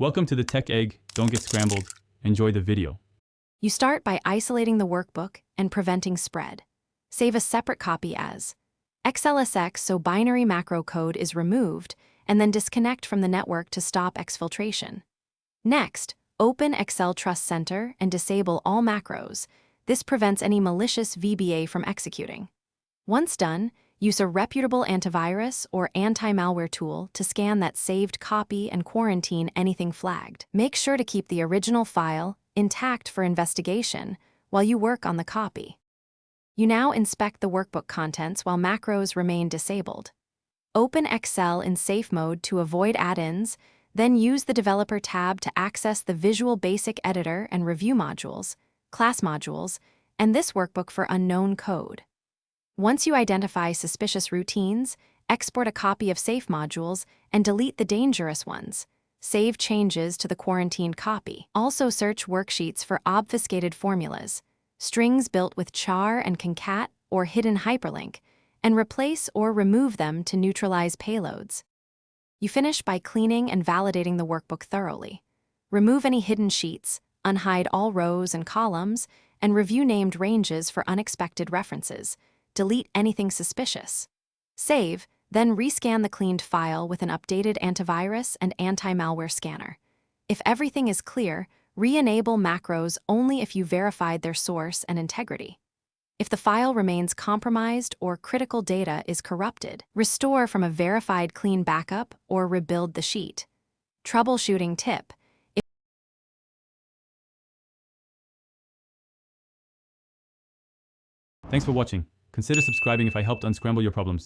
Welcome to the Tech Egg. Don't get scrambled. Enjoy the video. You start by isolating the workbook and preventing spread. Save a separate copy as XLSX so binary macro code is removed, and then disconnect from the network to stop exfiltration. Next, open Excel Trust Center and disable all macros. This prevents any malicious VBA from executing. Once done, use a reputable antivirus or anti-malware tool to scan that saved copy and quarantine anything flagged. Make sure to keep the original file intact for investigation while you work on the copy. You now inspect the workbook contents while macros remain disabled. Open Excel in safe mode to avoid add-ins, then use the Developer tab to access the Visual Basic Editor and Review modules, class modules, and this workbook for unknown code. Once you identify suspicious routines, export a copy of safe modules and delete the dangerous ones. Save changes to the quarantined copy. Also search worksheets for obfuscated formulas, strings built with char and concat or hidden hyperlink, and replace or remove them to neutralize payloads. You finish by cleaning and validating the workbook thoroughly. Remove any hidden sheets, unhide all rows and columns, and review named ranges for unexpected references. Delete anything suspicious. Save, then rescan the cleaned file with an updated antivirus and anti-malware scanner. If everything is clear, re-enable macros only if you verified their source and integrity. If the file remains compromised or critical data is corrupted, restore from a verified clean backup or rebuild the sheet. Troubleshooting tip. Thanks for watching. Consider subscribing if I helped unscramble your problems.